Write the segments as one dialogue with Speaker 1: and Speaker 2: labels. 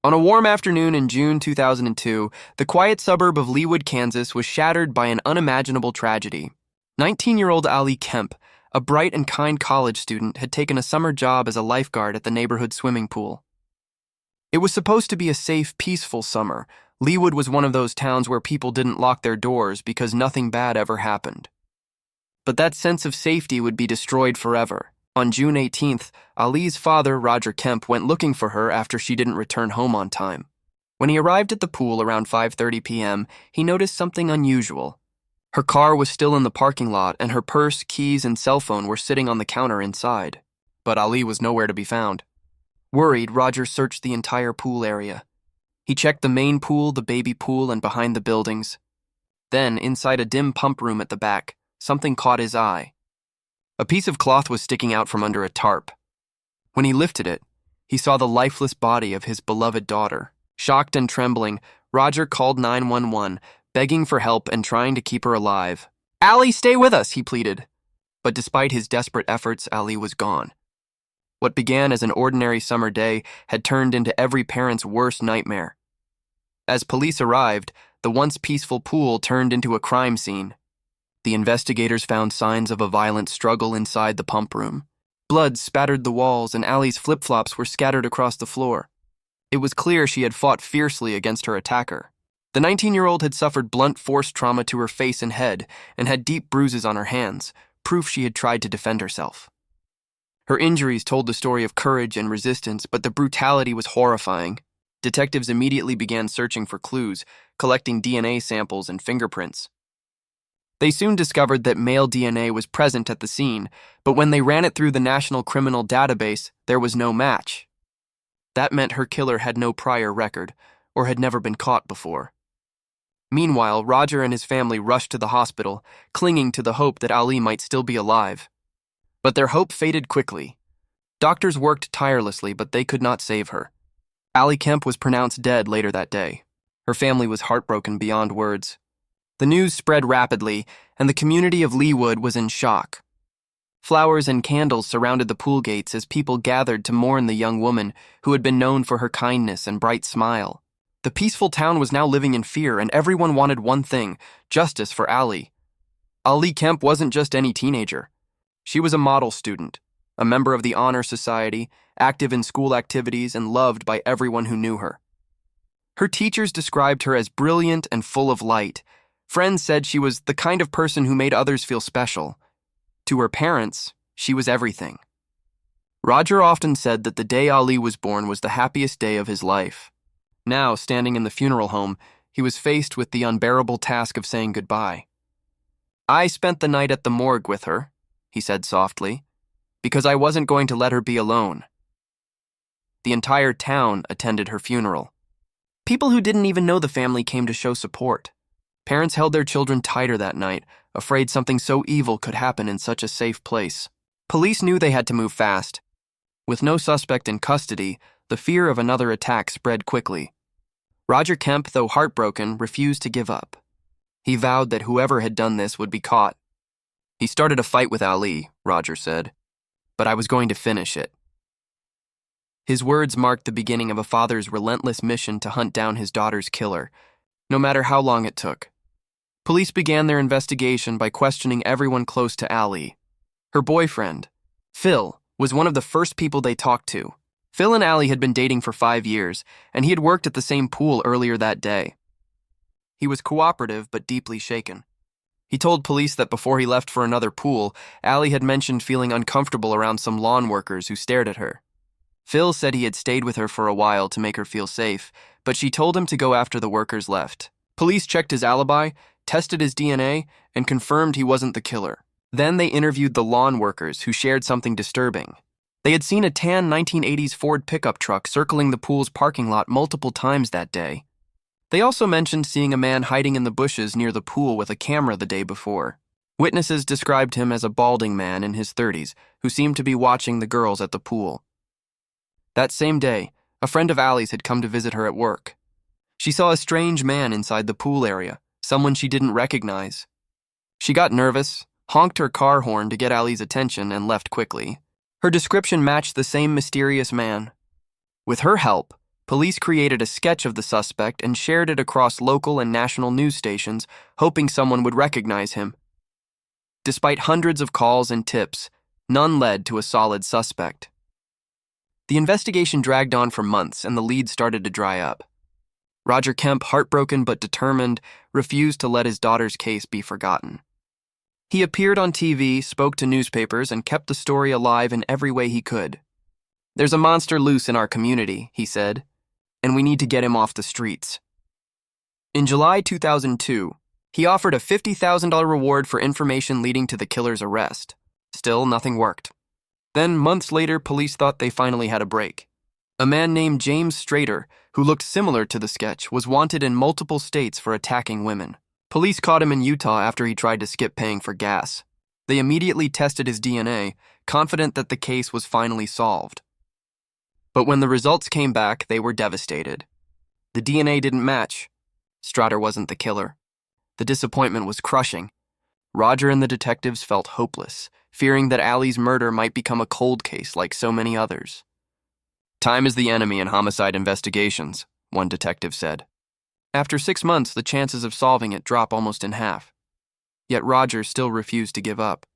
Speaker 1: On a warm afternoon in June 2002, the quiet suburb of Leawood, Kansas was shattered by an unimaginable tragedy. 19-year-old Ali Kemp, a bright and kind college student, had taken a summer job as a lifeguard at the neighborhood swimming pool. It was supposed to be a safe, peaceful summer. Leawood was one of those towns where people didn't lock their doors because nothing bad ever happened. But that sense of safety would be destroyed forever. On June 18th, Ali's father, Roger Kemp, went looking for her after she didn't return home on time. When he arrived at the pool around 5:30 p.m., he noticed something unusual. Her car was still in the parking lot, and her purse, keys, and cell phone were sitting on the counter inside. But Ali was nowhere to be found. Worried, Roger searched the entire pool area. He checked the main pool, the baby pool, and behind the buildings. Then, inside a dim pump room at the back, something caught his eye. A piece of cloth was sticking out from under a tarp. When he lifted it, he saw the lifeless body of his beloved daughter. Shocked and trembling, Roger called 911, begging for help and trying to keep her alive. "Ali, stay with us," he pleaded. But despite his desperate efforts, Ali was gone. What began as an ordinary summer day had turned into every parent's worst nightmare. As police arrived, the once peaceful pool turned into a crime scene. The investigators found signs of a violent struggle inside the pump room. Blood spattered the walls, and Ali's flip-flops were scattered across the floor. It was clear she had fought fiercely against her attacker. The 19-year-old had suffered blunt force trauma to her face and head and had deep bruises on her hands, proof she had tried to defend herself. Her injuries told the story of courage and resistance, but the brutality was horrifying. Detectives immediately began searching for clues, collecting DNA samples and fingerprints. They soon discovered that male DNA was present at the scene, but when they ran it through the National Criminal Database, there was no match. That meant her killer had no prior record, or had never been caught before. Meanwhile, Roger and his family rushed to the hospital, clinging to the hope that Ali might still be alive. But their hope faded quickly. Doctors worked tirelessly, but they could not save her. Ali Kemp was pronounced dead later that day. Her family was heartbroken beyond words. The news spread rapidly, and the community of Leawood was in shock. Flowers and candles surrounded the pool gates as people gathered to mourn the young woman who had been known for her kindness and bright smile. The peaceful town was now living in fear, and everyone wanted one thing: justice for Ali. Ali Kemp wasn't just any teenager. She was a model student, a member of the Honor Society, active in school activities, and loved by everyone who knew her. Her teachers described her as brilliant and full of light. Friends said she was the kind of person who made others feel special. To her parents, she was everything. Roger often said that the day Ali was born was the happiest day of his life. Now, standing in the funeral home, he was faced with the unbearable task of saying goodbye. "I spent the night at the morgue with her," he said softly, "because I wasn't going to let her be alone." The entire town attended her funeral. People who didn't even know the family came to show support. Parents held their children tighter that night, afraid something so evil could happen in such a safe place. Police knew they had to move fast. With no suspect in custody, the fear of another attack spread quickly. Roger Kemp, though heartbroken, refused to give up. He vowed that whoever had done this would be caught. "He started a fight with Ali," Roger said, "but I was going to finish it." His words marked the beginning of a father's relentless mission to hunt down his daughter's killer, no matter how long it took. Police began their investigation by questioning everyone close to Ali. Her boyfriend, Phil, was one of the first people they talked to. Phil and Ali had been dating for 5 years, and he had worked at the same pool earlier that day. He was cooperative but deeply shaken. He told police that before he left for another pool, Ali had mentioned feeling uncomfortable around some lawn workers who stared at her. Phil said he had stayed with her for a while to make her feel safe, but she told him to go after the workers left. Police checked his alibi, tested his DNA, and confirmed he wasn't the killer. Then they interviewed the lawn workers, who shared something disturbing. They had seen a tan 1980s Ford pickup truck circling the pool's parking lot multiple times that day. They also mentioned seeing a man hiding in the bushes near the pool with a camera the day before. Witnesses described him as a balding man in his 30s who seemed to be watching the girls at the pool. That same day, a friend of Ali's had come to visit her at work. She saw a strange man inside the pool area, someone she didn't recognize. She got nervous, honked her car horn to get Ali's attention, and left quickly. Her description matched the same mysterious man. With her help, Police created a sketch of the suspect and shared it across local and national news stations, hoping someone would recognize him. Despite hundreds of calls and tips, none led to a solid suspect. The investigation dragged on for months, and the lead started to dry up. Roger Kemp, heartbroken but determined, refused to let his daughter's case be forgotten. He appeared on TV, spoke to newspapers, and kept the story alive in every way he could. "There's a monster loose in our community," he said, "and we need to get him off the streets." In July 2002, he offered a $50,000 reward for information leading to the killer's arrest. Still, nothing worked. Then, months later, police thought they finally had a break. A man named James Strader, who looked similar to the sketch, was wanted in multiple states for attacking women. Police caught him in Utah after he tried to skip paying for gas. They immediately tested his DNA, confident that the case was finally solved. But when the results came back, they were devastated. The DNA didn't match. Strader wasn't the killer. The disappointment was crushing. Roger and the detectives felt hopeless, fearing that Ali's murder might become a cold case like so many others. "Time is the enemy in homicide investigations," one detective said. After 6 months, the chances of solving it drop almost in half. Yet Roger still refused to give up.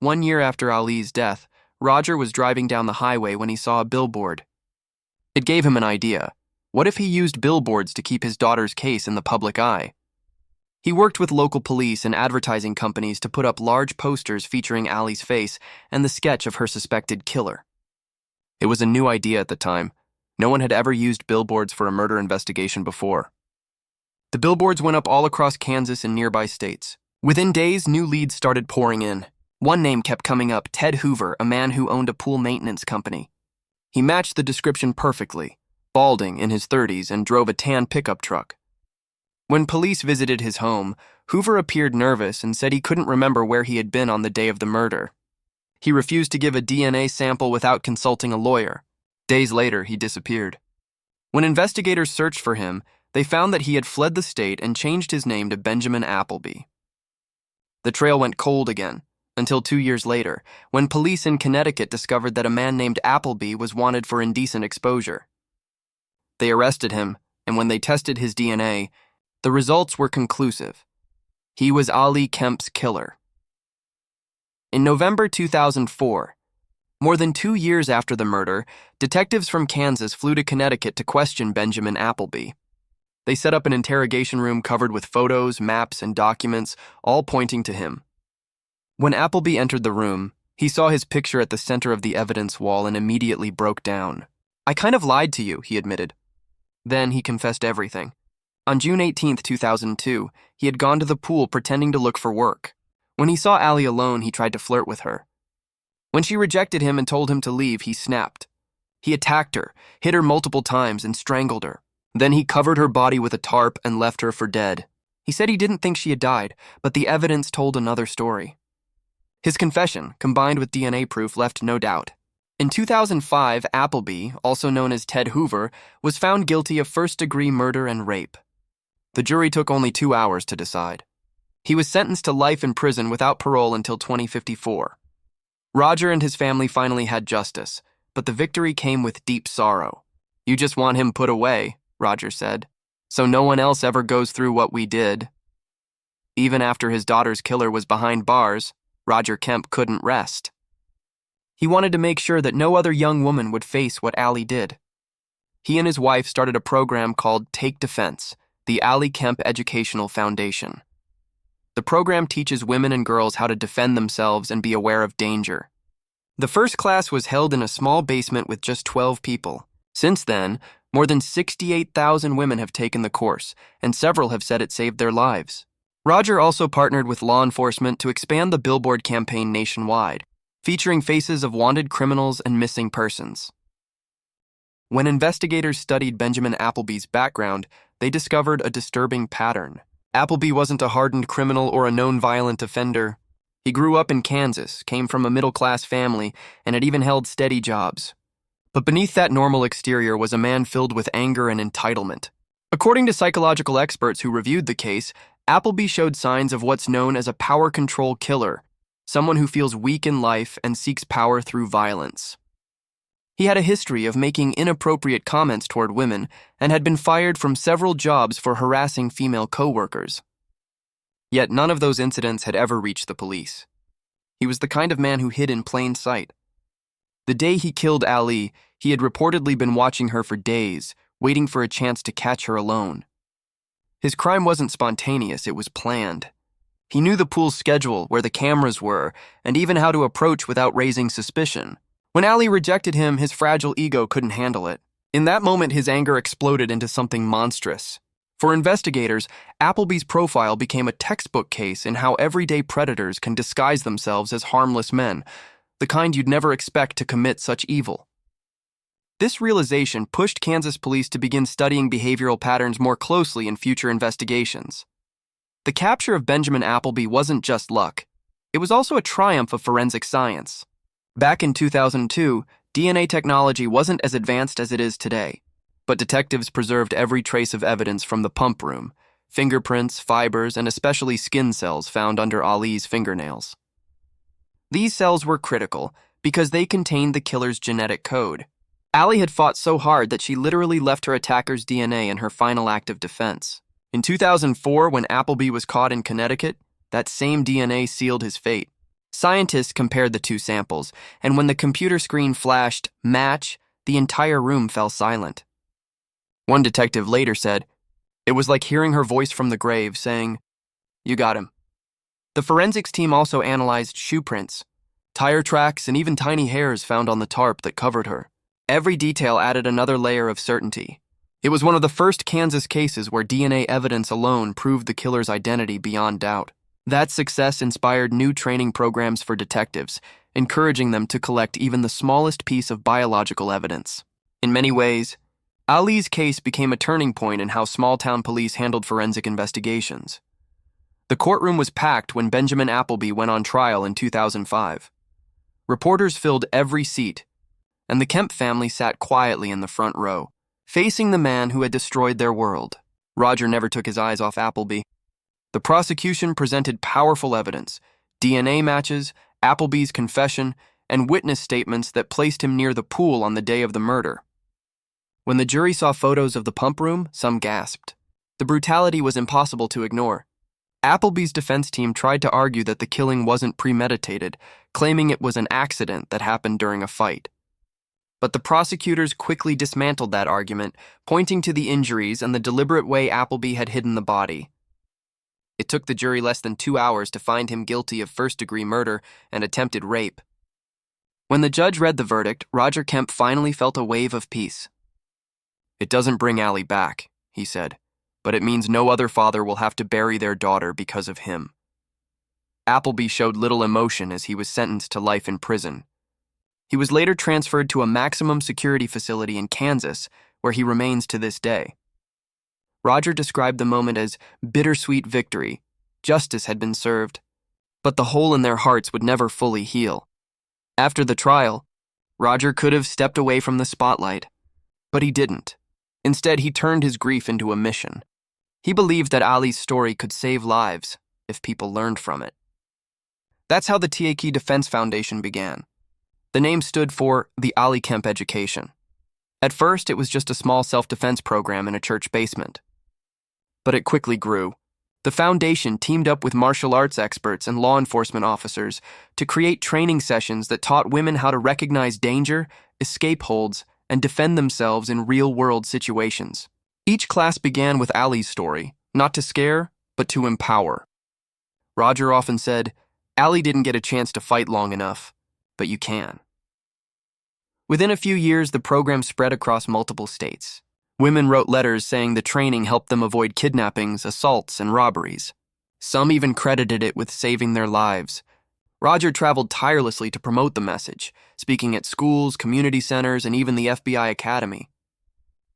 Speaker 1: 1 year after Ali's death, Roger was driving down the highway when he saw a billboard. It gave him an idea. What if he used billboards to keep his daughter's case in the public eye? He worked with local police and advertising companies to put up large posters featuring Ali's face and the sketch of her suspected killer. It was a new idea at the time. No one had ever used billboards for a murder investigation before. The billboards went up all across Kansas and nearby states. Within days, new leads started pouring in. One name kept coming up: Ted Hoover, a man who owned a pool maintenance company. He matched the description perfectly, balding, in his 30s, and drove a tan pickup truck. When police visited his home, Hoover appeared nervous and said he couldn't remember where he had been on the day of the murder. He refused to give a DNA sample without consulting a lawyer. Days later, he disappeared. When investigators searched for him, they found that he had fled the state and changed his name to Benjamin Appleby. The trail went cold again, until 2 years later, when police in Connecticut discovered that a man named Appleby was wanted for indecent exposure. They arrested him, and when they tested his DNA, the results were conclusive. He was Ali Kemp's killer. In November 2004, more than 2 years after the murder, detectives from Kansas flew to Connecticut to question Benjamin Appleby. They set up an interrogation room covered with photos, maps, and documents, all pointing to him. When Appleby entered the room, he saw his picture at the center of the evidence wall and immediately broke down. "I kind of lied to you," he admitted. Then he confessed everything. On June 18, 2002, he had gone to the pool pretending to look for work. When he saw Ali alone, he tried to flirt with her. When she rejected him and told him to leave, he snapped. He attacked her, hit her multiple times, and strangled her. Then he covered her body with a tarp and left her for dead. He said he didn't think she had died, but the evidence told another story. His confession, combined with DNA proof, left no doubt. In 2005, Appleby, also known as Ted Hoover, was found guilty of first-degree murder and rape. The jury took only 2 hours to decide. He was sentenced to life in prison without parole until 2054. Roger and his family finally had justice, but the victory came with deep sorrow. "You just want him put away," Roger said, "so no one else ever goes through what we did." Even after his daughter's killer was behind bars, Roger Kemp couldn't rest. He wanted to make sure that no other young woman would face what Ali did. He and his wife started a program called Take Defense, the Ali Kemp Educational Foundation. The program teaches women and girls how to defend themselves and be aware of danger. The first class was held in a small basement with just 12 people. Since then, more than 68,000 women have taken the course, and several have said it saved their lives. Roger also partnered with law enforcement to expand the billboard campaign nationwide, featuring faces of wanted criminals and missing persons. When investigators studied Benjamin Appleby's background, they discovered a disturbing pattern. Appleby wasn't a hardened criminal or a known violent offender. He grew up in Kansas, came from a middle-class family, and had even held steady jobs. But beneath that normal exterior was a man filled with anger and entitlement. According to psychological experts who reviewed the case, Appleby showed signs of what's known as a power control killer, someone who feels weak in life and seeks power through violence. He had a history of making inappropriate comments toward women and had been fired from several jobs for harassing female co-workers. Yet none of those incidents had ever reached the police. He was the kind of man who hid in plain sight. The day he killed Ali, he had reportedly been watching her for days, waiting for a chance to catch her alone. His crime wasn't spontaneous, it was planned. He knew the pool's schedule, where the cameras were, and even how to approach without raising suspicion. When Ali rejected him, his fragile ego couldn't handle it. In that moment, his anger exploded into something monstrous. For investigators, Appleby's profile became a textbook case in how everyday predators can disguise themselves as harmless men, the kind you'd never expect to commit such evil. This realization pushed Kansas police to begin studying behavioral patterns more closely in future investigations. The capture of Benjamin Appleby wasn't just luck. It was also a triumph of forensic science. Back in 2002, DNA technology wasn't as advanced as it is today, but detectives preserved every trace of evidence from the pump room: fingerprints, fibers, and especially skin cells found under Ali's fingernails. These cells were critical because they contained the killer's genetic code. Ali had fought so hard that she literally left her attacker's DNA in her final act of defense. In 2004, when Appleby was caught in Connecticut, that same DNA sealed his fate. Scientists compared the two samples, and when the computer screen flashed "match," the entire room fell silent. One detective later said, "It was like hearing her voice from the grave saying, 'You got him.'" The forensics team also analyzed shoe prints, tire tracks, and even tiny hairs found on the tarp that covered her. Every detail added another layer of certainty. It was one of the first Kansas cases where DNA evidence alone proved the killer's identity beyond doubt. That success inspired new training programs for detectives, encouraging them to collect even the smallest piece of biological evidence. In many ways, Ali's case became a turning point in how small-town police handled forensic investigations. The courtroom was packed when Benjamin Appleby went on trial in 2005. Reporters filled every seat, and the Kemp family sat quietly in the front row, facing the man who had destroyed their world. Roger never took his eyes off Appleby. The prosecution presented powerful evidence: DNA matches, Appleby's confession, and witness statements that placed him near the pool on the day of the murder. When the jury saw photos of the pump room, some gasped. The brutality was impossible to ignore. Appleby's defense team tried to argue that the killing wasn't premeditated, claiming it was an accident that happened during a fight. But the prosecutors quickly dismantled that argument, pointing to the injuries and the deliberate way Appleby had hidden the body. It took the jury less than 2 hours to find him guilty of first-degree murder and attempted rape. When the judge read the verdict, Roger Kemp finally felt a wave of peace. "It doesn't bring Ali back," he said, "but it means no other father will have to bury their daughter because of him." Appleby showed little emotion as he was sentenced to life in prison. He was later transferred to a maximum security facility in Kansas, where he remains to this day. Roger described the moment as bittersweet victory. Justice had been served, but the hole in their hearts would never fully heal. After the trial, Roger could have stepped away from the spotlight, but he didn't. Instead, he turned his grief into a mission. He believed that Ali's story could save lives if people learned from it. That's how the TAK Defense Foundation began. The name stood for the Ali Kemp Education. At first, it was just a small self-defense program in a church basement. But it quickly grew. The foundation teamed up with martial arts experts and law enforcement officers to create training sessions that taught women how to recognize danger, escape holds, and defend themselves in real-world situations. Each class began with Ali's story, not to scare, but to empower. Roger often said, "Ali didn't get a chance to fight long enough, but you can." Within a few years, the program spread across multiple states. Women wrote letters saying the training helped them avoid kidnappings, assaults, and robberies. Some even credited it with saving their lives. Roger traveled tirelessly to promote the message, speaking at schools, community centers, and even the FBI Academy.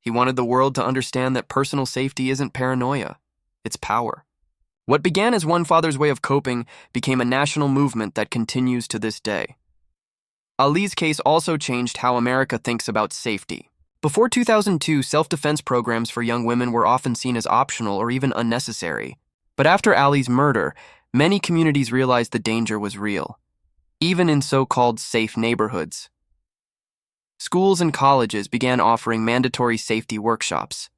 Speaker 1: He wanted the world to understand that personal safety isn't paranoia, it's power. What began as one father's way of coping became a national movement that continues to this day. Ali's case also changed how America thinks about safety. Before 2002, self-defense programs for young women were often seen as optional or even unnecessary. But after Ali's murder, many communities realized the danger was real, even in so-called safe neighborhoods. Schools and colleges began offering mandatory safety workshops,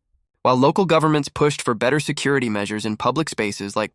Speaker 1: while local governments pushed for better security measures in public spaces like